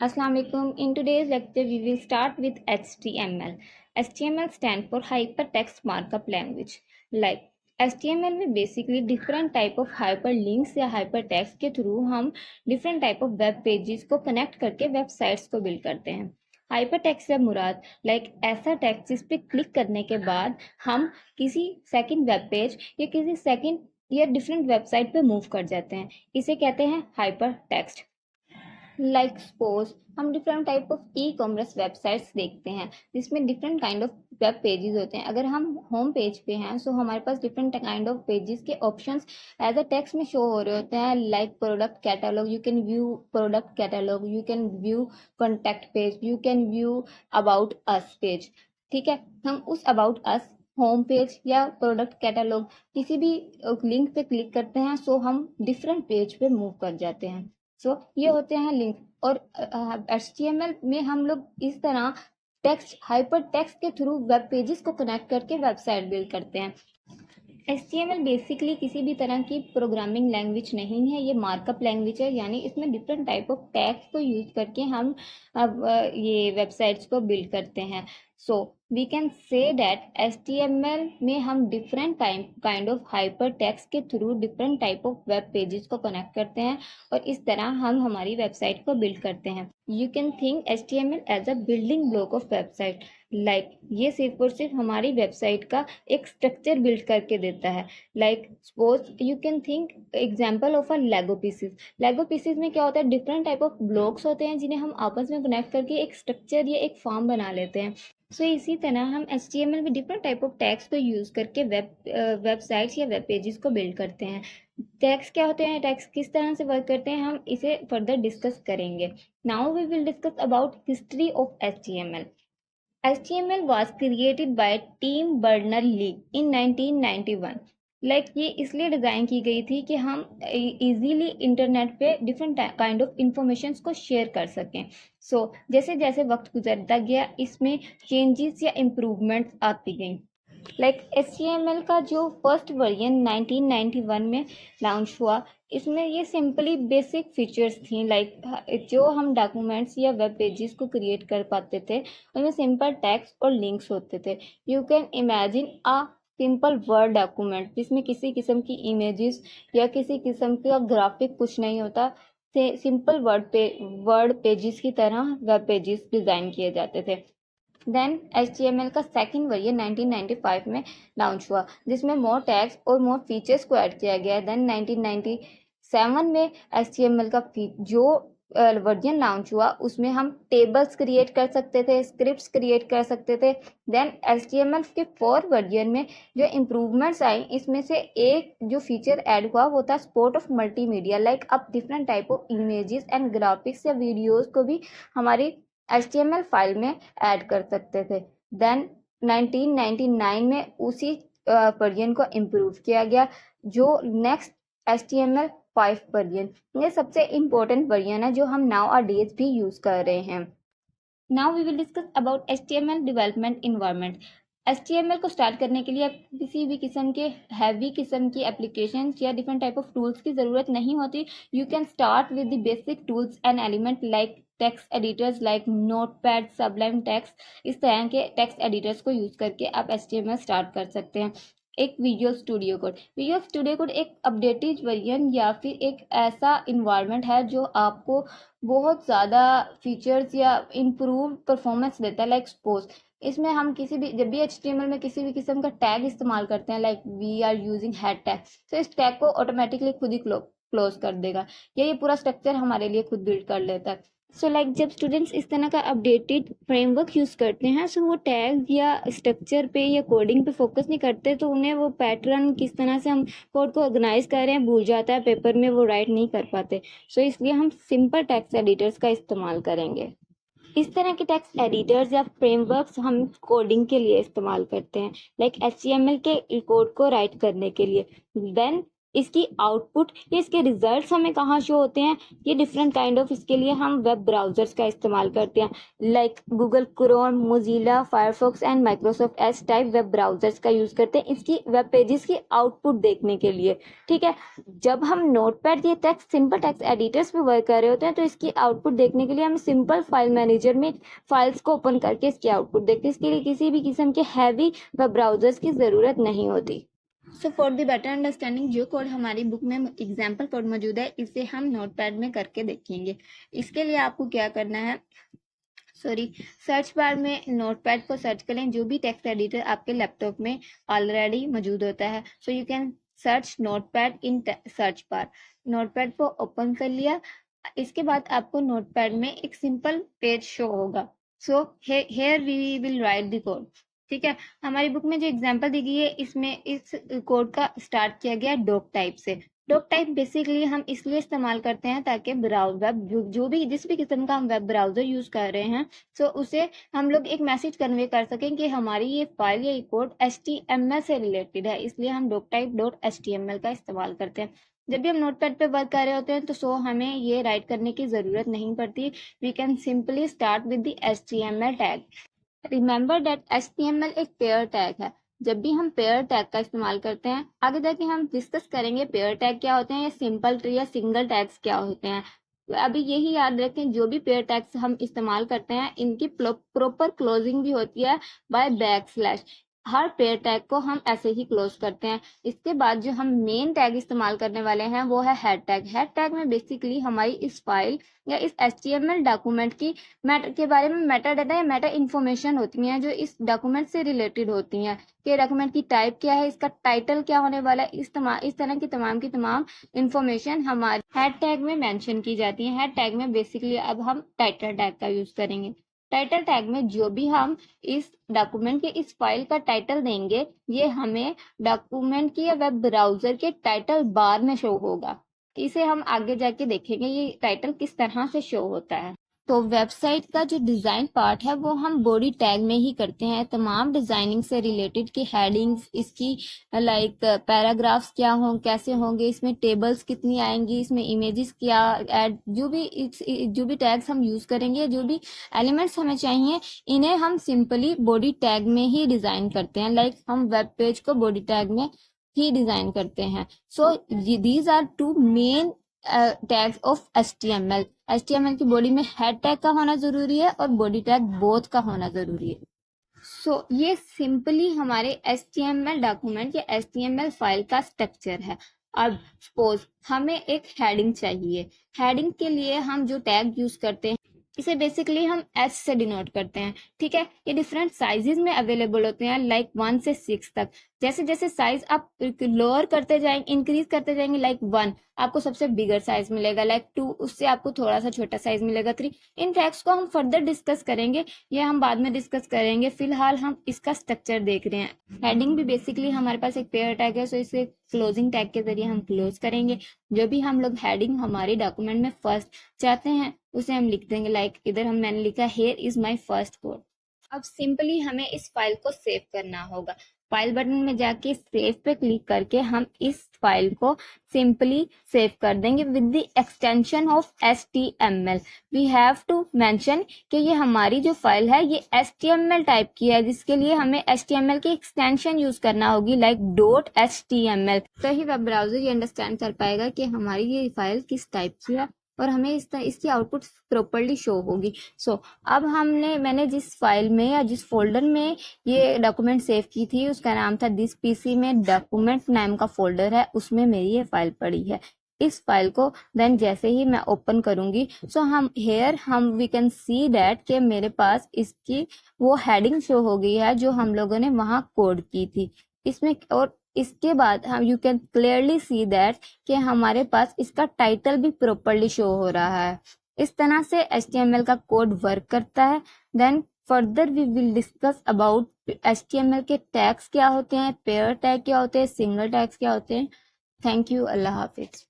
Assalamu alaikum. In today's lecture, we will start with HTML. HTML stands for Hypertext Markup Language. Like HTML में basically different type of hyperlinks या hypertext के through हम different type of web pages को connect करके websites को build करते हैं। Hypertext से मुराद ऐसा टेक्स्ट जिस पे क्लिक करने के बाद हम किसी सेकंड वेब पेज या किसी सेकंड या डिफरेंट वेबसाइट पे मूव कर जाते हैं, इसे कहते हैं हाइपरटेक्स्ट। सपोज हम different type of e commerce websites देखते हैं जिसमें different kind of web pages होते हैं। अगर हम होम पेज पे हैं सो हमारे पास डिफरेंट काइंड ऑफ पेजेस के ऑप्शंस एज अ टेक्स्ट में शो हो रहे होते हैं, like product catalogue, you can view product catalogue, you can view contact page, you can view about us page. ठीक है, हम उस अबाउट अस होम पेज या प्रोडक्ट कैटलॉग किसी भी लिंक पे क्लिक करते हैं सो हम डिफरेंट पेज पे मूव कर जाते हैं। ये होते हैं लिंक। और HTML में हम लोग इस तरह टेक्स्ट हाइपर टेक्स्ट के थ्रू वेब पेजेस को कनेक्ट करके वेबसाइट बिल्ड करते हैं। HTML बेसिकली किसी भी तरह की प्रोग्रामिंग लैंग्वेज नहीं है, ये मार्कअप लैंग्वेज है, यानी इसमें डिफरेंट टाइप ऑफ टैग्स को यूज करके हम ये वेबसाइट्स को बिल्ड करते हैं। So we can say that HTML में हम different kind of hyper text के through different type of web pages को कनेक्ट करते हैं और इस तरह हम हमारी वेबसाइट को बिल्ड करते हैं। You can think HTML as a building block of website. ये सिर्फ और सिर्फ हमारी वेबसाइट का एक स्ट्रक्चर बिल्ड करके देता है। Suppose you can think example of a Lego pieces. Lego pieces में क्या होता है, डिफरेंट टाइप ऑफ ब्लॉक्स होते हैं जिन्हें हम आपस में कनेक्ट करके एक स्ट्रक्चर या एक फॉर्म बना लेते हैं। इसी तरह हम HTML में डिफरेंट टाइप ऑफ टैग्स को यूज करके वेबसाइट्स या वेब पेजेस को बिल्ड करते हैं। टैग्स क्या होते हैं, टैग्स किस तरह से वर्क करते हैं, हम इसे फर्दर डिस्कस करेंगे। Now we will discuss about history of HTML. HTML was created by Tim Berners-Lee in 1991. ये इसलिए डिज़ाइन की गई थी कि हम इजीली इंटरनेट पे डिफरेंट काइंड ऑफ इंफॉर्मेशंस को शेयर कर सकें। जैसे जैसे वक्त गुजरता गया इसमें चेंजेस या इम्प्रूवमेंट्स आती गई। HTML का जो फर्स्ट वर्जन 1991 में लॉन्च हुआ, इसमें ये सिंपली बेसिक फीचर्स थी। जो हम डॉक्यूमेंट्स या वेब पेजेस को क्रिएट कर पाते थे उनमें सिंपल टेक्स्ट और लिंक्स होते थे। You can imagine a simple word document जिसमें किसी किस्म की इमेजेस या किसी किस्म का ग्राफिक कुछ नहीं होता, सिंपल वर्ड पेजेस की तरह वेब पेजेस डिज़ाइन किए जाते थे। देन HTML का सेकंड वर्जन 1995 में लॉन्च हुआ जिसमें मोर टैग्स और मोर फीचर्स को ऐड किया गया। देन 1997 में HTML का जो वर्जन लॉन्च हुआ उसमें हम टेबल्स क्रिएट कर सकते थे, स्क्रिप्ट्स क्रिएट कर सकते थे। देन HTML के फोर्थ वर्जन में जो इम्प्रूवमेंट्स आई इसमें से एक जो फीचर ऐड हुआ वो था सपोर्ट ऑफ मल्टीमीडिया। अब different type of images and graphics या वीडियोज़ को भी हमारी HTML फाइल में ऐड कर सकते थे। देन 1999 में उसी वर्जन को इम्प्रूव किया गया जो नेक्स्ट HTML5 वर्जन, ये सबसे इम्पोर्टेंट वर्जन है जो हम नाउ अ डेज भी यूज़ कर रहे हैं। Now we will discuss about HTML development environment. HTML को स्टार्ट करने के लिए किसी भी किस्म के हैवी किस्म की एप्लीकेशन या डिफरेंट टाइप ऑफ टूल्स की ज़रूरत नहीं होती। You can start with the basic tools and element like text editors like notepad, Sublime text. इस तरह के टेक्स्ट एडिटर्स को यूज़ करके आप HTML स्टार्ट कर सकते हैं। एक विजुअल स्टूडियो कोड एक अपडेटेड वर्जन या फिर एक ऐसा इन्वायरमेंट है जो आपको बहुत ज़्यादा फीचर्स या इम्प्रूव परफॉर्मेंस देता है। सपोज इसमें हम जब भी HTML में किसी भी किस्म का टैग इस्तेमाल करते हैं, we are using head tag, तो इस टैग को ऑटोमेटिकली खुद ही क्लोज कर देगा या ये पूरा स्ट्रक्चर हमारे लिए खुद बिल्ड कर लेता है। जब स्टूडेंट्स इस तरह का अपडेटेड फ्रेमवर्क यूज़ करते हैं वो टैग या स्ट्रक्चर पे या कोडिंग पे फोकस नहीं करते, तो उन्हें वो पैटर्न किस तरह से हम कोड को ऑर्गेनाइज कर रहे हैं भूल जाता है, पेपर में वो राइट नहीं कर पाते। इसलिए हम सिंपल टेक्स्ट एडिटर्स का इस्तेमाल करेंगे। इस तरह के टेक्स्ट एडिटर्स या फ्रेमवर्क्स हम कोडिंग के लिए इस्तेमाल करते हैं, HTML के कोड को राइट करने के लिए। देन इसकी आउटपुट या इसके रिजल्ट्स हमें कहाँ शो होते हैं, ये डिफरेंट काइंड ऑफ, इसके लिए हम वेब ब्राउजर्स का इस्तेमाल करते हैं, like Google Chrome, Mozilla Firefox and Microsoft Edge type web browsers का यूज करते हैं इसकी वेब पेजेस की आउटपुट देखने के लिए। ठीक है, जब हम नोटपैड ये टेक्स्ट सिंपल टेक्स्ट एडिटर्स पे वर्क कर रहे होते हैं तो इसकी आउटपुट देखने के लिए हम सिंपल फाइल मैनेजर में फाइल्स को ओपन करके इसकी आउटपुट देखते हैं। इसके लिए किसी भी किस्म के हैवी वेब ब्राउजर्स की जरूरत नहीं होती। So for the better understanding, जो कोड हमारी बुक में एग्जाम्पल कोड मौजूद है इसे हम नोटपैड में करके देखेंगे। इसके लिए आपको क्या करना है, सर्च बार में नोटपैड को सर्च करें, जो भी टेक्स्ट एडिटर आपके लैपटॉप में ऑलरेडी मौजूद होता है। So you can search notepad in search bar. Notepad को ओपन कर लिया, इसके बाद आपको नोटपैड में एक सिंपल पेज शो होगा। So here we will write the code. ठीक है, हमारी बुक में जो एग्जांपल दी गई है इसमें इस कोड का स्टार्ट किया गया डॉक टाइप से। डॉक टाइप बेसिकली हम इसलिए इस्तेमाल करते हैं ताकि वेब जो भी जिस भी किस्म का हम वेब ब्राउजर यूज कर रहे हैं सो उसे हम लोग एक मैसेज कन्वे कर सकें कि हमारी ये फाइल या ये कोड HTML से रिलेटेड है, इसलिए हम डॉक टाइप .html का इस्तेमाल करते हैं। जब भी हम नोटपैड पे वर्क कर रहे होते हैं तो हमें ये राइट करने की जरूरत नहीं पड़ती। We can simply start with the HTML tag. Remember that HTML एक पेयर टैग है। जब भी हम पेयर टैग का इस्तेमाल करते हैं, आगे जाके हम डिस्कस करेंगे पेयर टैग क्या होते हैं या सिंपल या सिंगल टैग्स क्या होते हैं। अभी यही याद रखें, जो भी पेयर टैग्स हम इस्तेमाल करते हैं इनकी प्रॉपर क्लोजिंग भी होती है बाय बैकस्लैश। हर पेयर टैग को हम ऐसे ही क्लोज करते हैं। इसके बाद जो हम मेन टैग इस्तेमाल करने वाले हैं वो है हेड टैग। हेड टैग में बेसिकली हमारी इस फाइल या इस HTML डॉक्यूमेंट की मैटर के बारे में मेटा डाटा या मेटा इन्फॉर्मेशन होती हैं जो इस डॉक्यूमेंट से रिलेटेड होती हैं कि डॉक्यूमेंट की टाइप क्या है, इसका टाइटल क्या होने वाला है, इस तरह की तमाम इन्फॉर्मेशन हमारे हेड टैग में मेंशन की जाती है। हेड टैग में बेसिकली अब हम टाइटल टैग का यूज करेंगे। टाइटल टैग में जो भी हम इस डॉक्यूमेंट के इस फाइल का टाइटल देंगे ये हमें डॉक्यूमेंट की या वेब ब्राउजर के टाइटल बार में शो होगा। इसे हम आगे जाके देखेंगे ये टाइटल किस तरह से शो होता है। तो वेबसाइट का जो डिज़ाइन पार्ट है वो हम बॉडी टैग में ही करते हैं। तमाम डिज़ाइनिंग से रिलेटेड की हेडिंग्स, इसकी लाइक पैराग्राफ्स क्या हों, कैसे होंगे, इसमें टेबल्स कितनी आएंगी, इसमें इमेजेस क्या ऐड, जो भी टैग्स हम यूज़ करेंगे, जो भी एलिमेंट्स हमें चाहिए इन्हें हम सिंपली बॉडी टैग में ही डिज़ाइन करते हैं। लाइक हम वेब पेज को बॉडी टैग में ही डिज़ाइन करते हैं। So these are two main tags of HTML की बॉडी में हेड टैग का होना जरूरी है और बॉडी टैग बोथ का होना जरूरी है। सो ये सिंपली हमारे HTML डॉक्यूमेंट या HTML फाइल का स्ट्रक्चर है। अब सपोज हमें एक हेडिंग चाहिए। हेडिंग के लिए हम जो टैग यूज करते हैं इसे बेसिकली हम H से डिनोट करते हैं। ठीक है, ये डिफरेंट साइजेस में अवेलेबल होते हैं लाइक 1 से 6 तक। जैसे जैसे साइज आप लोअर करते जाएंगे, इंक्रीज करते जाएंगे, लाइक 1 आपको सबसे बिगर साइज मिलेगा, लाइक 2 उससे आपको थोड़ा सा छोटा साइज मिलेगा, 3 इन टैग्स को हम फर्दर डिस्कस करेंगे, ये हम बाद में डिस्कस करेंगे। फिलहाल हम इसका स्ट्रक्चर देख रहे हैं। हेडिंग भी बेसिकली हमारे पास एक पेयर टैग है, सो इसे क्लोजिंग टैग के जरिए हम क्लोज करेंगे। जो भी हम लोग हेडिंग हमारे डॉक्यूमेंट में फर्स्ट चाहते हैं उसे हम लिख देंगे, लाइक इधर मैंने लिखा here is my first code. अब सिंपली हमें इस फाइल को सेव करना होगा। फाइल बटन में जाके सेव पे क्लिक करके हम इस फाइल को सिंपली सेव कर देंगे with the extension of HTML। We have to mention कि ये हमारी जो फाइल है ये HTML टाइप की है, जिसके लिए हमें HTML की एक्सटेंशन यूज करना होगी लाइक .html। तो ही वेब ब्राउजर ये अंडरस्टैंड कर पाएगा कि हमारी ये फाइल किस टाइप की है और हमें इसकी आउटपुट प्रॉपर्ली शो होगी। सो अब मैंने जिस फाइल में या जिस फोल्डर में ये डॉक्यूमेंट सेव की थी उसका नाम था दिस PC में डॉक्यूमेंट नाम का फोल्डर है, उसमें मेरी ये फाइल पड़ी है। इस फाइल को देन जैसे ही मैं ओपन करूंगी सो हम वी कैन सी दैट कि मेरे पास इसकी वो हेडिंग शो हो गई है जो हम लोगों ने वहां कोड की थी इसमें। और इसके बाद हम you can clearly see that कि हमारे पास इसका टाइटल भी प्रॉपर्ली शो हो रहा है। इस तरह से HTML का कोड वर्क करता है। Then further we will discuss about HTML के टैग्स क्या होते हैं, पेयर टैग क्या होते हैं, सिंगल टैग्स क्या होते हैं। Thank you, Allah Hafiz.